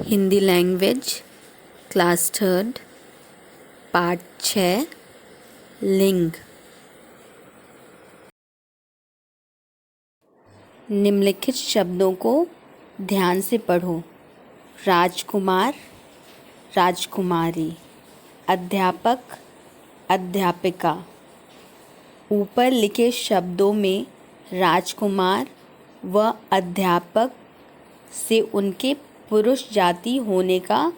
Hindi language class 3 part 6 लिंग। निम्नलिखित शब्दों को ध्यान से पढ़ो। राजकुमार, राजकुमारी, अध्यापक, अध्यापिका। ऊपर लिखे शब्दों में राजकुमार व अध्यापक से उनके पुरुष जाति होने का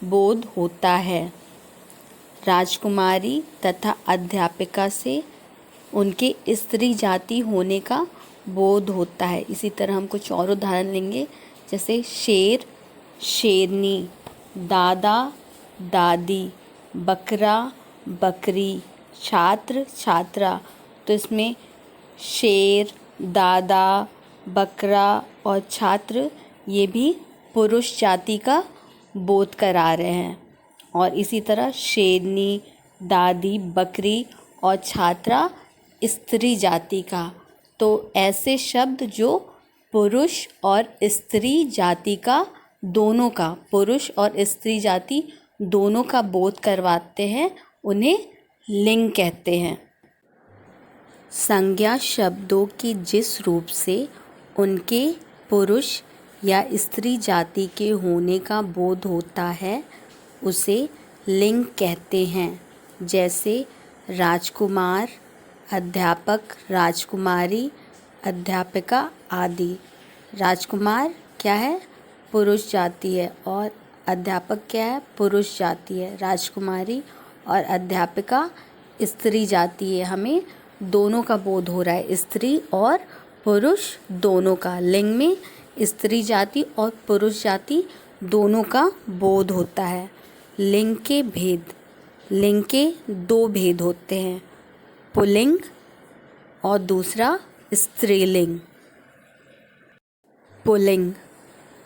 बोध होता है। राजकुमारी तथा अध्यापिका से उनके स्त्री जाति होने का बोध होता है। इसी तरह हम कुछ और उदाहरण लेंगे, जैसे शेर, शेरनी, दादा, दादी, बकरा, बकरी, छात्र, छात्रा। तो इसमें शेर, दादा, बकरा और छात्र ये भी पुरुष जाति का बोध करा रहे हैं। और इसी तरह शेरनी, दादी, बकरी और छात्रा स्त्री जाति का। तो ऐसे शब्द जो पुरुष और स्त्री जाति का दोनों का, पुरुष और स्त्री जाति दोनों का बोध करवाते हैं, उन्हें लिंग कहते हैं। संज्ञा शब्दों की जिस रूप से उनके पुरुष या स्त्री जाति के होने का बोध होता है उसे लिंग कहते हैं। जैसे राजकुमार, अध्यापक, राजकुमारी, अध्यापिका आदि। राजकुमार क्या है? पुरुष जाति है। और अध्यापक क्या है? पुरुष जाति है। राजकुमारी और अध्यापिका स्त्री जाति है। हमें दोनों का बोध हो रहा है, स्त्री और पुरुष दोनों का। लिंग में स्त्री जाति और पुरुष जाति दोनों का बोध होता है। लिंग के भेद। लिंग के दो भेद होते हैं, पुल्लिंग और दूसरा स्त्रीलिंग। पुल्लिंग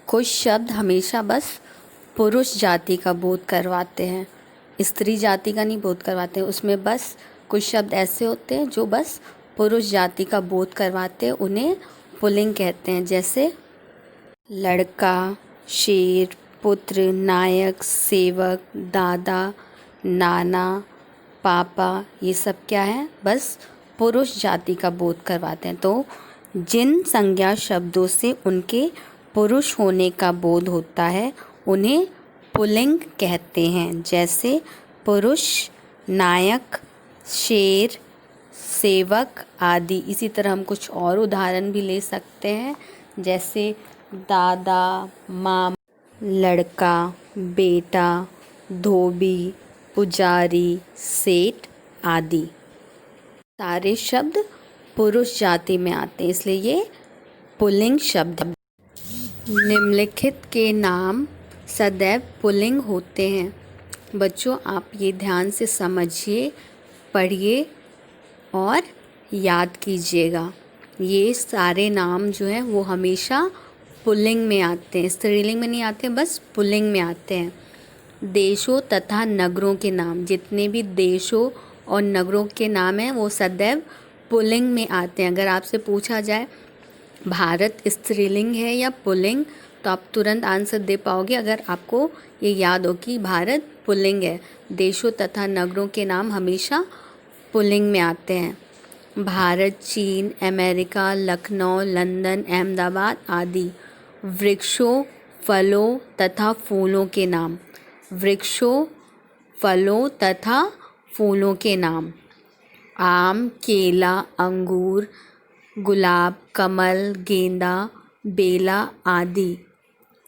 कुछ शब्द हमेशा बस पुरुष जाति का बोध करवाते हैं, स्त्री जाति का नहीं बोध करवाते हैं। उसमें बस कुछ शब्द ऐसे होते हैं जो बस पुरुष जाति का बोध करवाते हैं, उन्हें पुल्लिंग कहते हैं। जैसे लड़का, शेर, पुत्र, नायक, सेवक, दादा, नाना, पापा। ये सब क्या है? बस पुरुष जाति का बोध करवाते हैं। तो जिन संज्ञा शब्दों से उनके पुरुष होने का बोध होता है उन्हें पुल्लिंग कहते हैं। जैसे पुरुष, नायक, शेर, सेवक आदि। इसी तरह हम कुछ और उदाहरण भी ले सकते हैं, जैसे दादा, मामा, लड़का, बेटा, धोबी, पुजारी, सेठ आदि। सारे शब्द पुरुष जाति में आते हैं, इसलिए ये पुल्लिंग शब्द है। निम्नलिखित के नाम सदैव पुल्लिंग होते हैं। बच्चों, आप ये ध्यान से समझिए, पढ़िए और याद कीजिएगा। ये सारे नाम जो हैं वो हमेशा पुल्लिंग में आते हैं, स्त्रीलिंग में नहीं आते, बस पुल्लिंग में आते हैं। देशों तथा नगरों के नाम। जितने भी देशों और नगरों के नाम हैं वो सदैव पुल्लिंग में आते हैं। अगर आपसे पूछा जाए भारत स्त्रीलिंग है या पुल्लिंग, तो आप तुरंत आंसर दे पाओगे अगर आपको ये याद हो कि भारत पुल्लिंग है। देशों तथा नगरों के नाम हमेशा पुल्लिंग में आते हैं। भारत, चीन, अमेरिका, लखनऊ, लंदन, अहमदाबाद आदि। वृक्षों, फलों तथा फूलों के नाम। वृक्षों, फलों तथा फूलों के नाम। आम, केला, अंगूर, गुलाब, कमल, गेंदा, बेला आदि।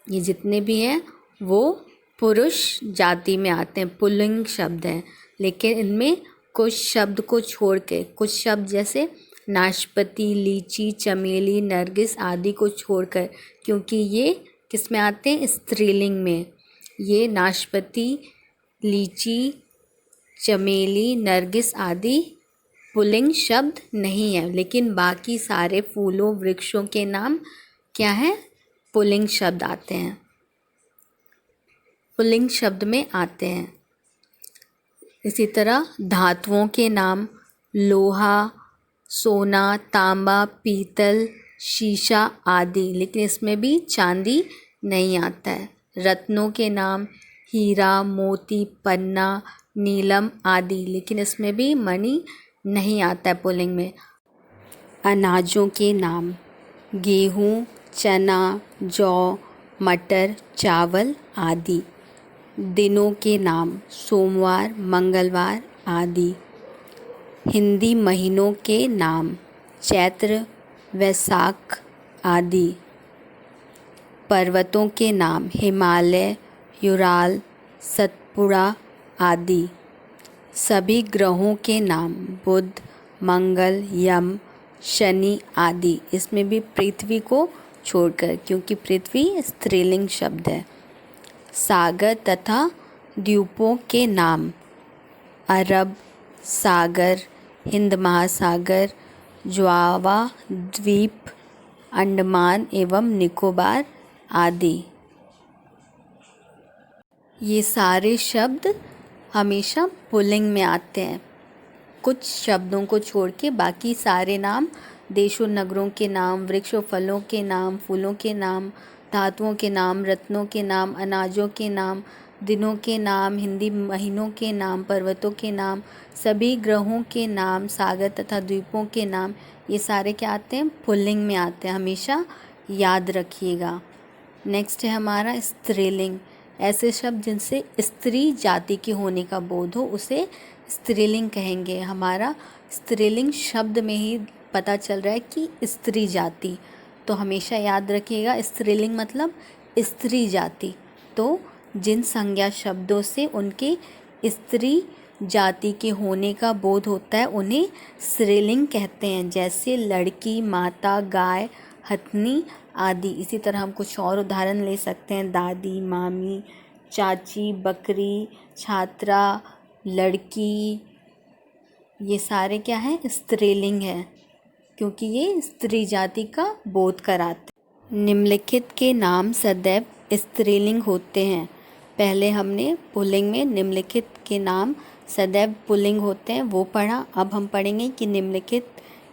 ये जितने भी हैं वो पुरुष जाति में आते हैं, पुल्लिंग शब्द हैं। लेकिन इनमें कुछ शब्द को छोड़ के, कुछ शब्द जैसे नाशपाती, लीची, चमेली, नरगिस आदि को छोड़कर, क्योंकि ये किस में आते हैं? स्त्रीलिंग में। ये नाशपाती, लीची, चमेली, नरगिस आदि पुल्लिंग शब्द नहीं है, लेकिन बाकी सारे फूलों, वृक्षों के नाम क्या हैं? पुल्लिंग शब्द आते हैं, पुल्लिंग शब्द में आते हैं। इसी तरह धातुओं के नाम। लोहा, सोना, तांबा, पीतल, शीशा आदि। लेकिन इसमें भी चांदी नहीं आता है। रत्नों के नाम हीरा, मोती, पन्ना, नीलम आदि, लेकिन इसमें भी मणि नहीं आता है पुल्लिंग में। अनाजों के नाम गेहूँ, चना, जौ, मटर, चावल आदि। दिनों के नाम सोमवार, मंगलवार आदि। हिंदी महीनों के नाम चैत्र, वैशाख आदि। पर्वतों के नाम हिमालय, यूराल, सतपुड़ा आदि। सभी ग्रहों के नाम बुध, मंगल, यम, शनि आदि। इसमें भी पृथ्वी को छोड़कर, क्योंकि पृथ्वी स्त्रीलिंग शब्द है। सागर तथा द्वीपों के नाम अरब सागर, हिंद महासागर, जावा द्वीप, अंडमान एवं निकोबार आदि। ये सारे शब्द हमेशा पुल्लिंग में आते हैं। कुछ शब्दों को छोड़ के बाकी सारे नाम देशों नगरों के नाम, वृक्षों फलों के नाम, फूलों के नाम, धातुओं के नाम, रत्नों के नाम, अनाजों के नाम, दिनों के नाम, हिंदी महीनों के नाम, पर्वतों के नाम, सभी ग्रहों के नाम, सागर तथा द्वीपों के नाम, ये सारे क्या आते हैं? पुल्लिंग में आते हैं। हमेशा याद रखिएगा। नेक्स्ट है हमारा स्त्रीलिंग। ऐसे शब्द जिनसे स्त्री जाति के होने का बोध हो उसे स्त्रीलिंग कहेंगे। हमारा स्त्रीलिंग शब्द में ही पता चल रहा है कि स्त्री जाति, तो हमेशा याद रखिएगा स्त्रीलिंग मतलब स्त्री जाति। तो जिन संज्ञा शब्दों से उनके स्त्री जाति के होने का बोध होता है उन्हें स्त्रीलिंग कहते हैं, जैसे लड़की, माता, गाय, हथनी आदि। इसी तरह हम कुछ और उदाहरण ले सकते हैं, दादी, मामी, चाची, बकरी, छात्रा, लड़की। ये सारे क्या हैं? स्त्रीलिंग है, क्योंकि ये स्त्री जाति का बोध कराते। निम्नलिखित के नाम सदैव स्त्रीलिंग होते हैं। पहले हमने पुल्लिंग में निम्नलिखित के नाम सदैव पुल्लिंग होते हैं वो पढ़ा। अब हम पढ़ेंगे कि निम्नलिखित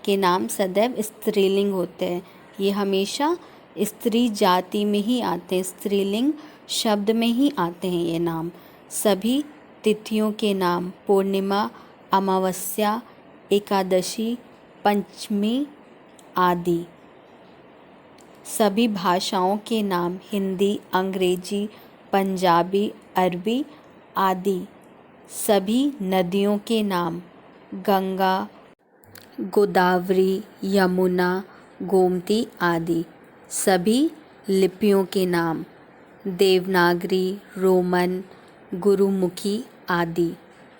के नाम सदैव स्त्रीलिंग होते हैं। ये हमेशा स्त्री जाति में ही आते हैं, स्त्रीलिंग शब्द में ही आते हैं ये नाम। सभी तिथियों के नाम पूर्णिमा, अमावस्या, एकादशी, पंचमी आदि। सभी भाषाओं के नाम हिंदी, अंग्रेजी, पंजाबी, अरबी आदि। सभी नदियों के नाम गंगा, गोदावरी, यमुना, गोमती आदि। सभी लिपियों के नाम देवनागरी, रोमन, गुरुमुखी आदि।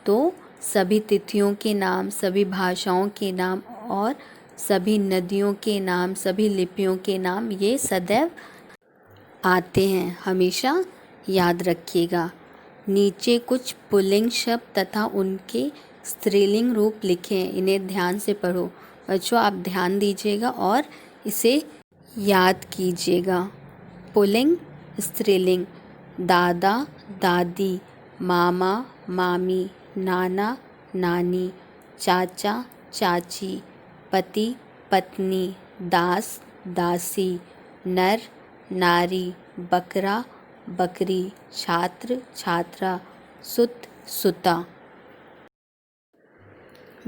तो सभी तिथियों के नाम, सभी भाषाओं के नाम और सभी नदियों के नाम, सभी लिपियों के नाम ये सदैव आते हैं, हमेशा याद रखिएगा। नीचे कुछ पुल्लिंग शब्द तथा उनके स्त्रीलिंग रूप लिखे हैं, इन्हें ध्यान से पढ़ो। बच्चों आप ध्यान दीजिएगा और इसे याद कीजिएगा। पुल्लिंग स्त्रीलिंग दादा, दादी, मामा, मामी, नाना, नानी, चाचा, चाची, पति, पत्नी, दास, दासी, नर, नारी, बकरा, बकरी, छात्र, छात्रा, सुत, सुता।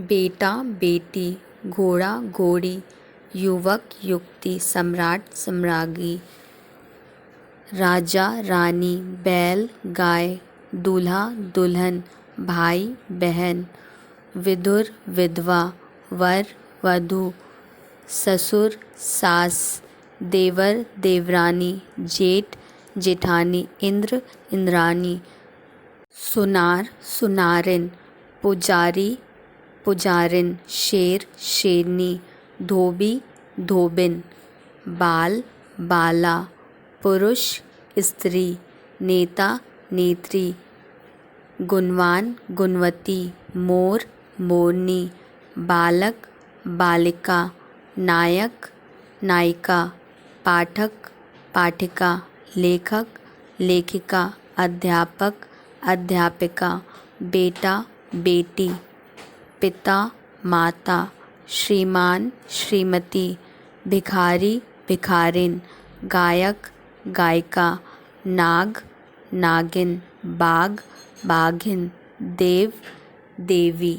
बेटा, बेटी, घोड़ा, घोड़ी, युवक, युवती, सम्राट, सम्राज्ञी, राजा, रानी, बैल, गाय, दूल्हा, दुल्हन, भाई, बहन, विधुर, विधवा, वर, वधू, ससुर, सास, देवर, देवरानी, जेठ, जेठानी, इंद्र, इंद्रानी, सुनार, सुनारिन, पुजारी, पुजारिन, शेर, शेरनी, धोबी, धोबिन, बाल, बाला, पुरुष, स्त्री, नेता, नेत्री, गुणवान, गुणवती, मोर, मोरनी, बालक, बालिका, नायक, नायिका, पाठक, पाठिका, लेखक, लेखिका, अध्यापक, अध्यापिका, बेटा, बेटी, पिता, माता, श्रीमान, श्रीमती, भिखारी, भिखारिन, गायक, गायिका, नाग, नागिन, बाघ, बाघिन, देव, देवी।